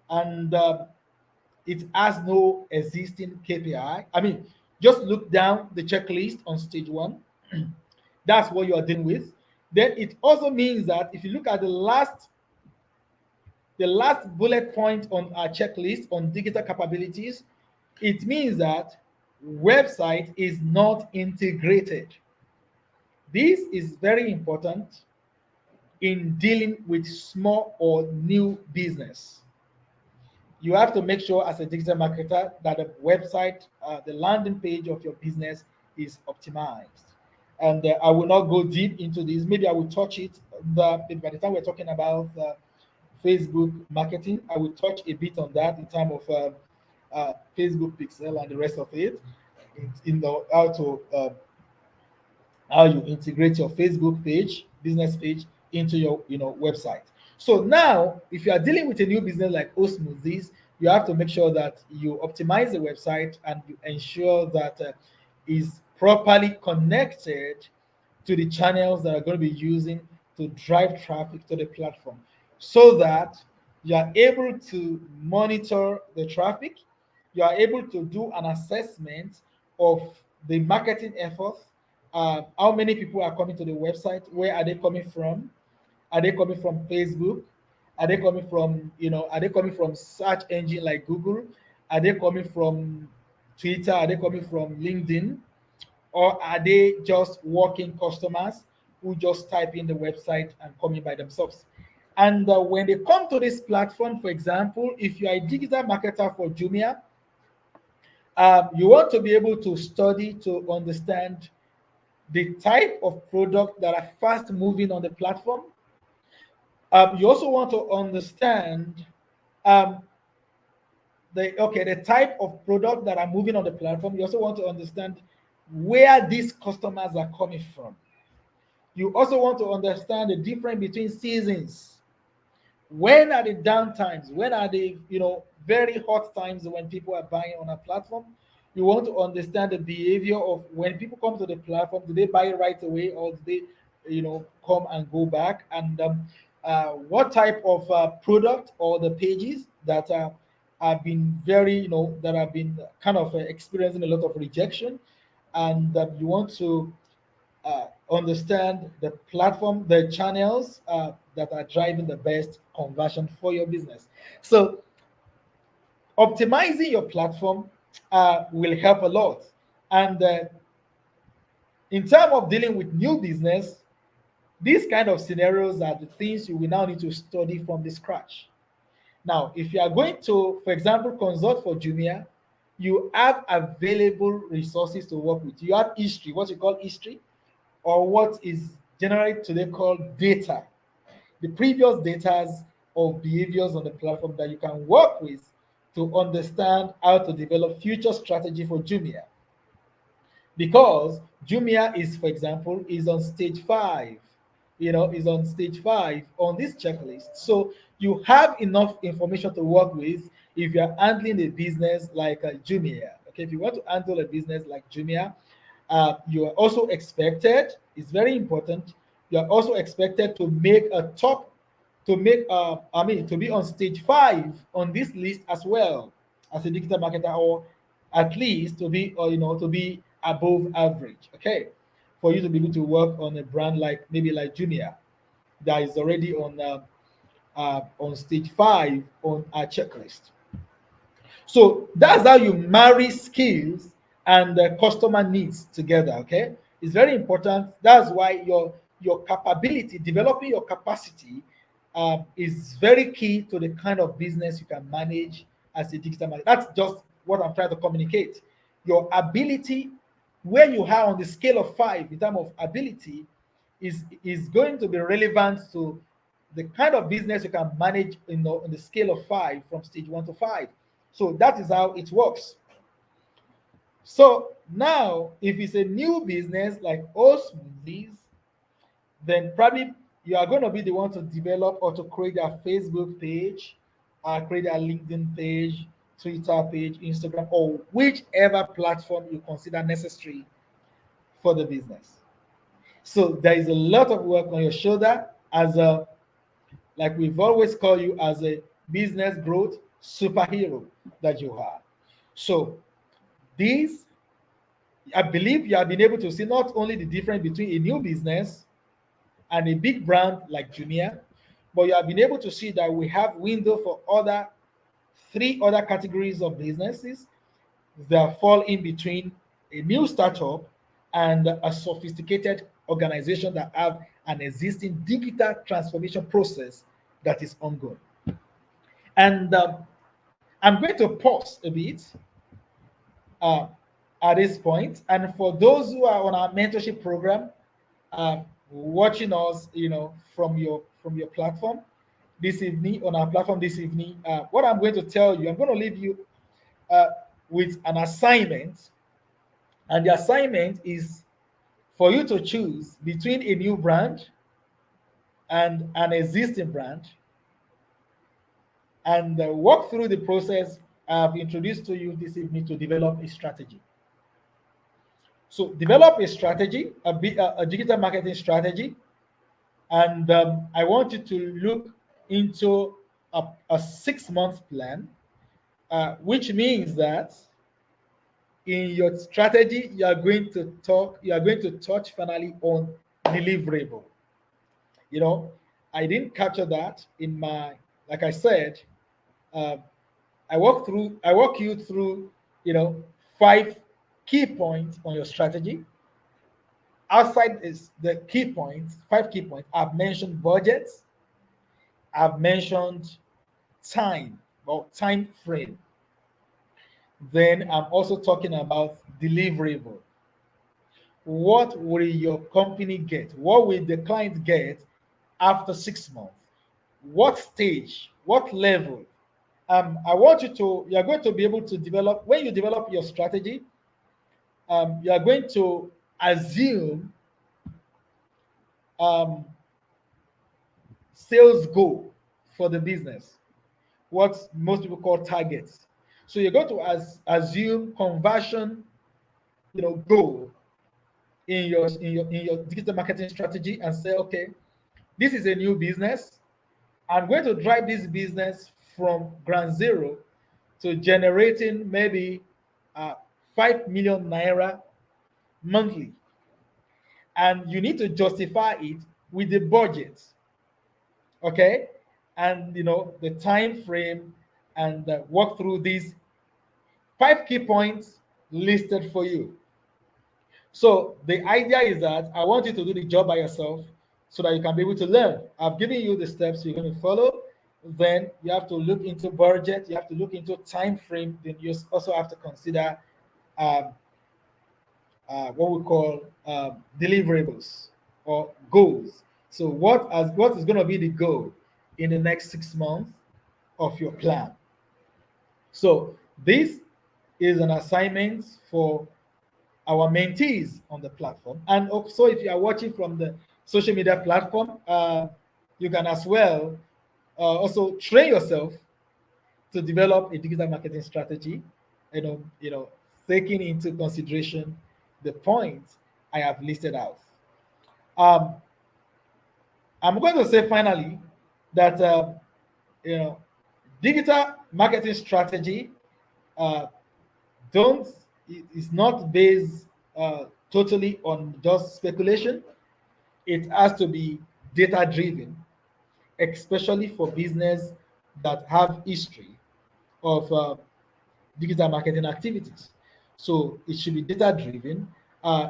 and it has no existing KPI. I mean, just look down the checklist on stage 1. That's what you are dealing with. Then it also means that if you look at the last bullet point on our checklist on digital capabilities, it means that website is not integrated. This is very important in dealing with small or new business. You have to make sure as a digital marketer that the website, the landing page of your business is optimized. And I will not go deep into this. Maybe I will touch it. By the time we're talking about Facebook marketing, I will touch a bit on that in terms of Facebook pixel and the rest of it. How you integrate your Facebook page, business page into your website. So now, if you are dealing with a new business like O Smoothies, you have to make sure that you optimize the website and you ensure that is properly connected to the channels that are going to be using to drive traffic to the platform, so that you are able to monitor the traffic, you are able to do an assessment of the marketing efforts. How many people are coming to the website? Where are they coming from? Are they coming from Facebook? Are they coming from, are they coming from search engine like Google? Are they coming from Twitter? Are they coming from LinkedIn? Or are they just walking customers who just type in the website and coming by themselves? And when they come to this platform, for example, if you are a digital marketer for Jumia, you want to be able to study to understand the type of product that are fast moving on the platform. You also want to understand um, the type of product that are moving on the platform. You also want to understand where these customers are coming from. You also want to understand the difference between seasons. When are the down times? When are the very hot times when people are buying on a platform? You want to understand the behavior of when people come to the platform. Do they buy right away, or do they come and go back? And what type of product or the pages that have been very, that have been kind of experiencing a lot of rejection, and that you want to understand the platform, the channels that are driving the best conversion for your business. So optimizing your platform will help a lot. And in terms of dealing with new business, these kind of scenarios are the things you will now need to study from the scratch. Now, if you are going to, for example, consult for Jumia, you have available resources to work with. You have history, what you call history, or what is generally today called data, the previous data of behaviors on the platform that you can work with to understand how to develop future strategy for Jumia. Because Jumia is, for example, is on stage 5, is on stage 5 on this checklist. So you have enough information to work with if you're handling a business like Jumia. Okay, if you want to handle a business like Jumia, you are also expected, it's very important, you are also expected to make a top, to make, to be on stage 5 on this list as well as a digital marketer, or at least to be, to be above average. Okay, for you to be able to work on a brand like maybe like Jumia that is already on stage 5 on our checklist. So that's how you marry skills and customer needs together. Okay, it's very important. That's why your capability, developing your capacity, is very key to the kind of business you can manage as a digital marketer. That's just what I'm trying to communicate. Your ability, where you are on the scale of 5 in terms of ability, is going to be relevant to the kind of business you can manage, on the scale of 5 from stage 1 to 5. So that is how it works. So now, if it's a new business like us, then probably you are going to be the one to develop or to create a Facebook page, create a LinkedIn page, Twitter page, Instagram, or whichever platform you consider necessary for the business. So there is a lot of work on your shoulder as a, like we've always called you, as a business growth superhero that you are. So these, I believe you have been able to see not only the difference between a new business and a big brand like Jumia, but you have been able to see that we have window for other 3 other categories of businesses that fall in between a new startup and a sophisticated organization that have an existing digital transformation process that is ongoing. And I'm going to pause a bit uh, at this point. And for those who are on our mentorship program, watching us, from your platform this evening, on our platform this evening, what I'm going to tell you, I'm going to leave you uh, with an assignment, and the assignment is for you to choose between a new brand and an existing brand, and walk through the process I've introduced to you this evening to develop a strategy. So develop a strategy, a digital marketing strategy, and I want you to look into a 6 month plan, which means that in your strategy you are going to touch finally on deliverable. You know, I didn't capture that in my, like I said, uh, I walk you through, 5 key points on your strategy. Outside is the key points, 5 key points. I've mentioned budgets, I've mentioned time or time frame. Then I'm also talking about deliverable. What will your company get? What will the client get after 6 months? What stage? What level? I want you are going to be able to develop, when you develop your strategy, you are going to assume um, sales goal for the business, what most people call targets. So you're going to assume conversion, goal in your digital marketing strategy, and say, okay, this is a new business. I'm going to drive this business from ground zero to generating maybe uh, 5 million naira monthly, and you need to justify it with the budget, okay, and the time frame, and walk through these 5 key points listed for you. So the idea is that I want you to do the job by yourself so that you can be able to learn. I've given you the steps you're going to follow. Then you have to look into budget, you have to look into time frame, then you also have to consider um, what we call deliverables or goals. So what is going to be the goal in the next 6 months of your plan? So this is an assignment for our mentees on the platform. And also, if you are watching from the social media platform, you can as well also train yourself to develop a digital marketing strategy. Taking into consideration the points I have listed out. Um, I'm going to say finally that you know digital marketing strategy uh, don't is not based totally on just speculation. It has to be data driven, especially for business that have history of digital marketing activities. So it should be data driven,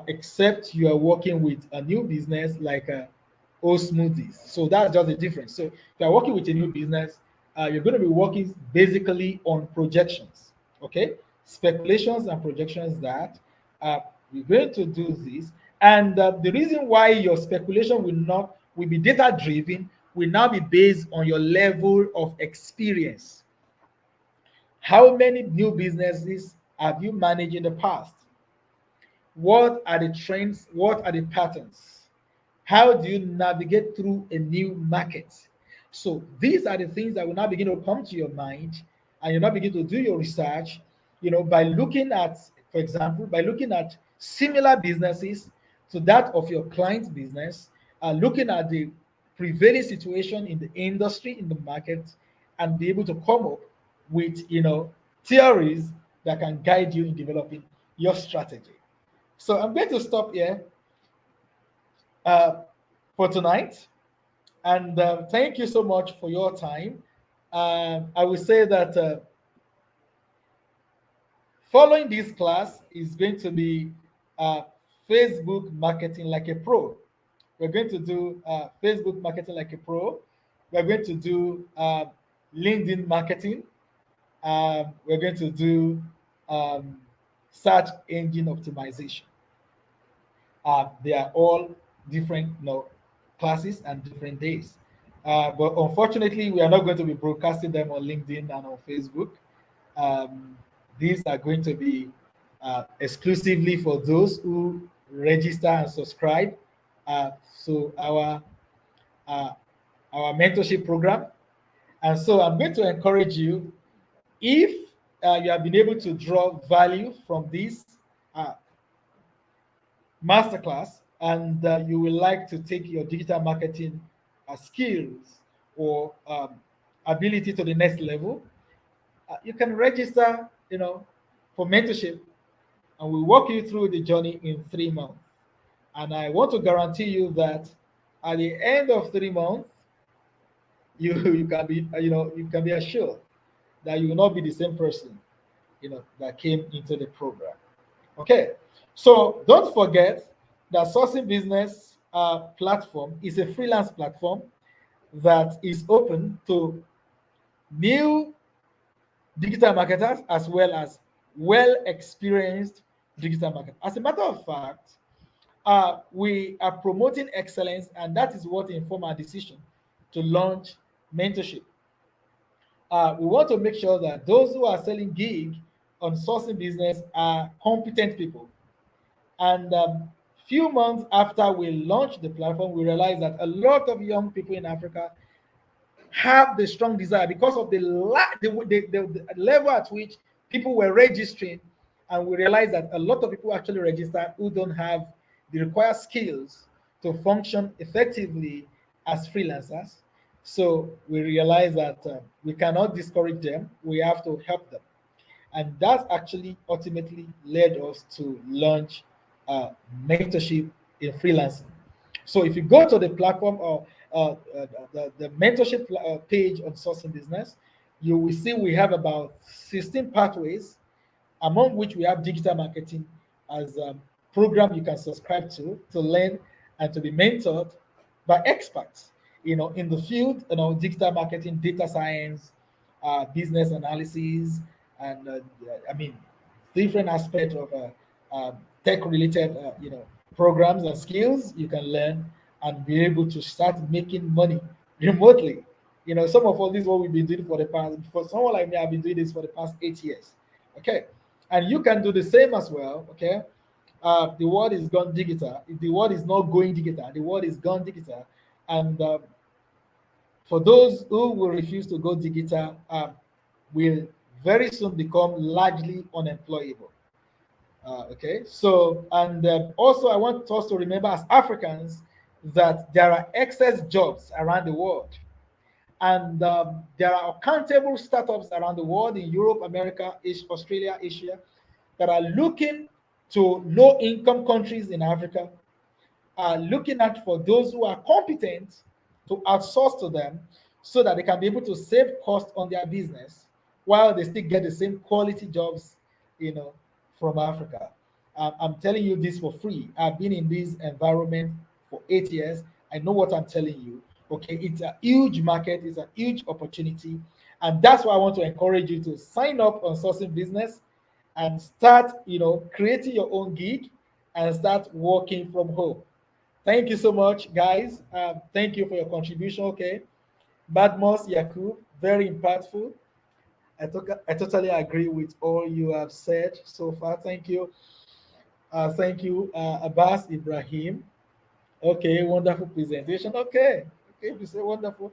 except you are working with a new business like O Smoothies. So that's just the difference. So if you are working with a new business, you're going to be working basically on projections, okay? Speculations and projections that we're going to do this. And the reason why your speculation will be data driven will now be based on your level of experience. How many new businesses have you managed in the past? What are the trends? What are the patterns? How do you navigate through a new market? So these are the things that will now begin to come to your mind, and you now begin to do your research, by looking at, for example, by looking at similar businesses to that of your client's business, looking at the prevailing situation in the industry, in the market, and be able to come up with, theories that can guide you in developing your strategy. So I'm going to stop here uh, for tonight. And thank you so much for your time. I will say that following this class is going to be uh, Facebook marketing like a pro. We're going to do Facebook marketing like a pro. We're going to do LinkedIn marketing. We're going to do um, search engine optimization. They are all different, classes and different days. But unfortunately, we are not going to be broadcasting them on LinkedIn and on Facebook. These are going to be exclusively for those who register and subscribe. So uh, our mentorship program. And so I'm going to encourage you, if you have been able to draw value from this uh, masterclass, and you would like to take your digital marketing skills or ability to the next level, you can register, for mentorship, and we walk you through the journey in 3 months. And I want to guarantee you that at the end of 3 months, you can be, you can be assured that you will not be the same person, that came into the program. Okay, so don't forget that Sourcing Business platform is a freelance platform that is open to new digital marketers as well as well experienced digital marketers. As a matter of fact, we are promoting excellence, and that is what informed our decision to launch mentorship. We want to make sure that those who are selling gig on Sourcing Business are competent people. And few months after we launched the platform, we realized that a lot of young people in Africa have the strong desire because of the level at which people were registering. And we realized that a lot of people actually registered who don't have the required skills to function effectively as freelancers. So we realized that we cannot discourage them, we have to help them. And that actually ultimately led us to launch uh, mentorship in freelancing. So if you go to the platform or the mentorship page on Sourcing Business, you will see we have about 16 pathways, among which we have digital marketing as a program you can subscribe to learn and to be mentored by experts, in the field, digital marketing, data science, business analysis, and I mean, different aspects of tech-related, programs and skills you can learn and be able to start making money remotely. Some of all this what we've been doing for the past. For someone like me, I've been doing this for the past 8 years. Okay, and you can do the same as well. Okay, the world is gone digital. The world is not going digital. The world is gone digital, and for those who will refuse to go digital, will very soon become largely unemployable. Okay, so and also I want us to remember as Africans that there are excess jobs around the world, and there are accountable startups around the world in Europe, America, Australia, Asia that are looking to low income countries in Africa, are looking at for those who are competent to outsource to them so that they can be able to save cost on their business while they still get the same quality jobs, from Africa. I'm telling you this for free. I've been in this environment for 8 years. I know what I'm telling you. Okay, it's a huge market, it's a huge opportunity. And that's why I want to encourage you to sign up on Sourcing Business and start, creating your own gig and start working from home. Thank you so much, guys. Thank you for your contribution. Okay, Badmos Yakub, very impactful. I totally agree with all you have said so far. Thank you. Thank you, Abbas Ibrahim. Okay, wonderful presentation. Okay, okay, you say wonderful.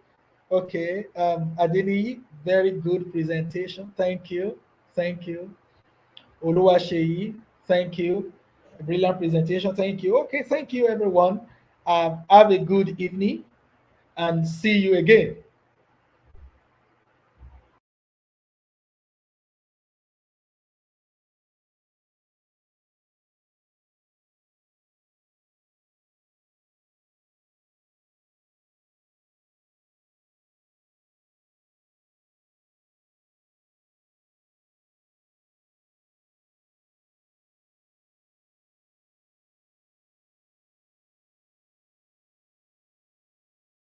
Okay, Adini, very good presentation. Thank you. Thank you. Oluwaseyi, thank you. Brilliant presentation. Thank you. Okay, thank you, everyone. Have a good evening and see you again.